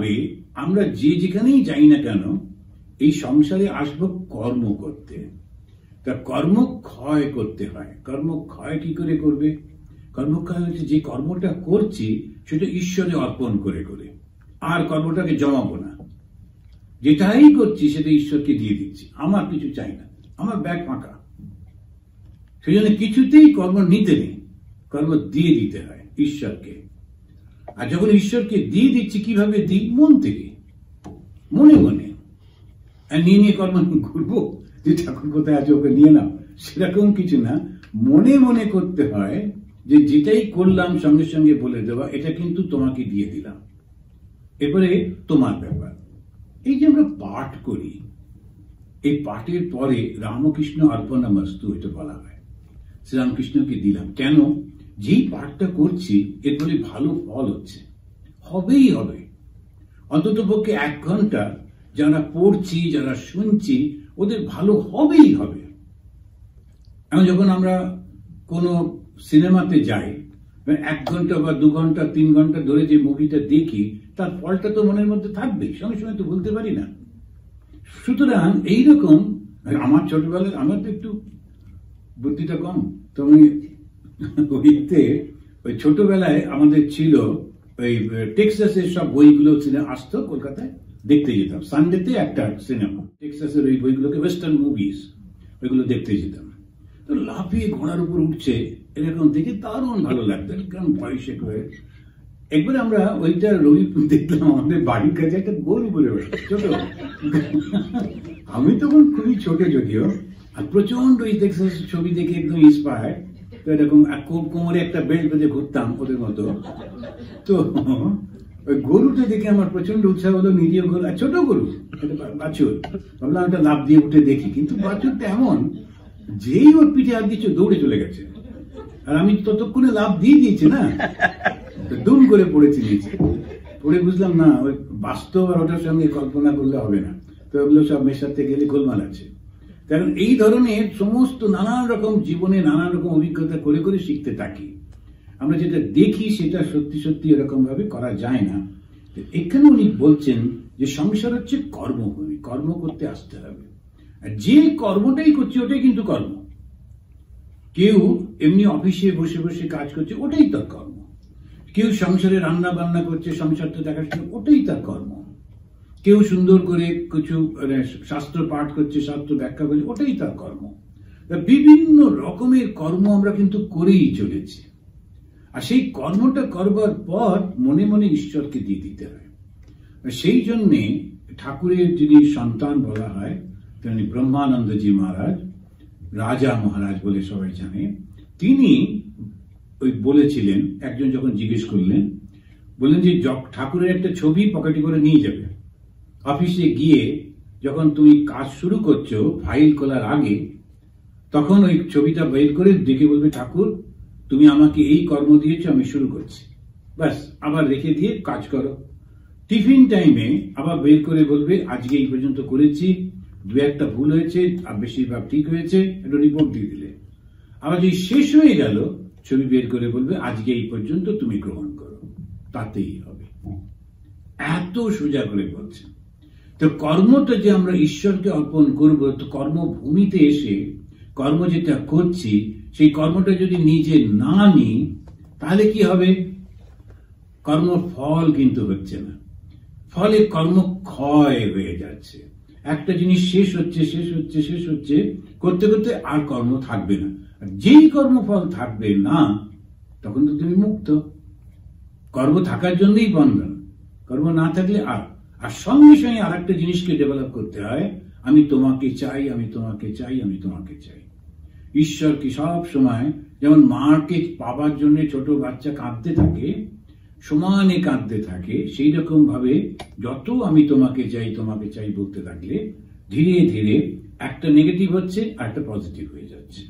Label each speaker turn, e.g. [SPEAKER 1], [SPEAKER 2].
[SPEAKER 1] ভাবে আমরা যে যেখানেই যাই না কেন এই সংসারে আসবো কর্ম করতে। তা কর্ম ক্ষয় করতে হয়। কর্ম ক্ষয় কি করে করবে? কর্মক্ষয় হচ্ছে যে কর্মটা করছি সেটা ঈশ্বরে অর্পণ করে করে, আর কর্মটাকে জমাবো না। যেটাই করছি সেটা ঈশ্বরকে দিয়ে দিচ্ছি, আমার কিছু চাই না, আমার ব্যাগ ফাঁকা। সেই জন্য কিছুতেই কর্ম নিতে নেই, কর্ম দিয়ে দিতে হয় ঈশ্বরকে। আর যখন ঈশ্বরকে দিয়ে দিচ্ছি, কিভাবে দিই? মন থেকে, মনে মনে। আর নিয়ে নিয়ে কর্ম করবো যে ঠাকুর কোথায় আছে ওকে নিয়ে নাও, সেরকম কিছু না। মনে মনে করতে হয় যে যেটাই করলাম সঙ্গে সঙ্গে বলে দেওয়া, এটা কিন্তু তোমাকে দিয়ে দিলাম, এরপরে তোমার ব্যাপার। এই যে আমরা পাঠ করি, এই পাঠের পরে রামকৃষ্ণ অর্পণমস্তু এটা বলা হয়, শ্রীরামকৃষ্ণকে দিলাম। কেন? যেই পাঠটা করছি এর ফলে ভালো ফল হচ্ছে, হবেই হবে। অন্তত পক্ষে 1 ঘন্টা যারা পড়ছি, যারা শুনছি, ওদের ভালো হবেই হবে। এখন যখন আমরা কোনো সিনেমাতে যাই, 1 ঘন্টা বা 2 ঘন্টা 3 ঘন্টা ধরে যে মুভিটা দেখি, তার ফলটা তো মনের মধ্যে থাকবে, সঙ্গে সঙ্গে তো বলতে পারি না। সুতরাং এইরকম আমার ছোটবেলায়, আমার তো একটু বুদ্ধিটা কম, তো আমি ওই ছোটবেলায় আমাদের ছিল ওই টেক্সাসের সব বইগুলো আসতো কলকাতায়, দেখতে যেতাম। সানডেতে একটা সিনেমা, টেক্সাসের ওই বইগুলোকে, ওয়েস্টার্ন মুভিজ, ওইগুলো দেখতে যেতাম। তো লাফিয়ে ঘোড়ার উপর উঠছে এরকম দেখে দারুণ ভালো লাগতো, একদম বয়সে করে। একবার আমরা ওইটা রবি দেখলাম, আমাদের বাড়ির কাছে একটা গরু বলে ছোট। আমি তখন খুবই ছোট যদিও, আর প্রচন্ড ওই টেক্সাস ছবি দেখে একদম ইন্সপায়ার্ড। তো এরকম কোমরে একটা বেল্ট বেঁধে ঘুরতাম ওদের মতো। তো ওই গরুটা দেখে আমার প্রচন্ড উৎসাহ হলো, নিজেও গরু, আর ছোট গরু, বাছুর। ভাবলাম একটা লাফ দিয়ে উঠে দেখি, কিন্তু বাছুরটা এমন, যেই ওর পিঠে হাত দিচ্ছে দৌড়ে চলে গেছে, আর আমি ততক্ষণে লাফ দিয়ে দিয়েছি না, দুম করে পড়েছি নিচে। পড়ে বুঝলাম না, ওই বাস্তব আর ওটার সঙ্গে কল্পনা করলে হবে না, তো ওগুলো সব মেশাতে গেলে গোলমাল আছে। কারণ এই ধরনের সমস্ত নানান রকম জীবনে নানান রকম অভিজ্ঞতা করে করে শিখতে থাকি। আমরা যেটা দেখি সেটা সত্যি সত্যি এরকম ভাবে করা যায় না। এখানে উনি বলছেন যে সংসার হচ্ছে কর্মভূমি, কর্ম করতে আসতে হবে। আর যে কর্মটাই করছে ওটাই কিন্তু কর্ম। কেউ এমনি অফিসে বসে বসে কাজ করছে, ওটাই তার কর্ম। কেউ সংসারে রান্না বান্না করছে, সংসারটা দেখাশোনা, ওটাই তার কর্ম। কেউ সুন্দর করে কিছু শাস্ত্র পাঠ করছে, শাস্ত্র ব্যাখ্যা করছে, ওটাই তার কর্ম। বিভিন্ন রকমের কর্ম আমরা কিন্তু করেই চলেছি। আর সেই কর্মটা করবার পর মনে মনে ঈশ্বরকে দিয়ে দিতে হয়। সেই জন্যে ঠাকুরের যিনি সন্তান বলা হয়, তিনি ব্রহ্মানন্দজি মহারাজ, রাজা মহারাজ বলে সবাই জানে। তিনি ওই বলেছিলেন, একজন যখন জিজ্ঞেস করলেন, বললেন যে ঠাকুরের একটা ছবি পকেটে করে নিয়ে যাবে। অফিসে গিয়ে যখন তুমি কাজ শুরু করছো, ফাইল খোলার আগে, তখন ওই ছবিটা বের করে দেখে বলবে, ঠাকুর তুমি আমাকে এই কর্ম দিয়েছো, আমি শুরু করছি। ব্যাস, আবার রেখে দিয়ে কাজ করো। টিফিন টাইমে আবার বের করে বলবে, আজকে এই পর্যন্ত করেছি, 2-1টা ভুল হয়েছে, আর বেশিরভাগ ঠিক হয়েছে, একটা রিপোর্ট দিয়ে দিলে। আবার যদি শেষ হয়ে গেল, ছবি বের করে বলবে, আজকে এই পর্যন্ত তুমি গ্রহণ করো, তাতেই হবে। এত সোজা করে বলছে। তো কর্মটা যে আমরা ঈশ্বরকে অর্পণ করবো, তো কর্মভূমিতে এসে কর্ম যেটা করছি, সেই কর্মটা যদি নিজে না নিই, তাহলে কি হবে? কর্মফল কিন্তু হচ্ছে না, ফলে কর্ম ক্ষয় হয়ে যাচ্ছে। একটা জিনিস শেষ হচ্ছে, শেষ হচ্ছে, শেষ হচ্ছে, করতে করতে আর কর্ম থাকবে না। যেই কর্মফল থাকবে না, তখন তো তুমি মুক্ত। কর্ম থাকার জন্যই বন্ধন, কর্ম না থাকলে আর সঙ্গে সঙ্গে আর একটা জিনিসকে ডেভেলপ করতে হয়, আমি তোমাকে চাই, আমি তোমাকে চাই, আমি তোমাকে চাই। ঈশ্বরকে সব সময়, যেমন মাকে পাবার জন্য ছোট বাচ্চা কাঁদতে থাকে, সমানে কাঁদতে থাকে, সেই রকম ভাবে যত আমি তোমাকে চাই, তোমাকে চাই বলতে থাকলে ধীরে ধীরে একটা নেগেটিভ হচ্ছে আর একটা পজিটিভ হয়ে যাচ্ছে।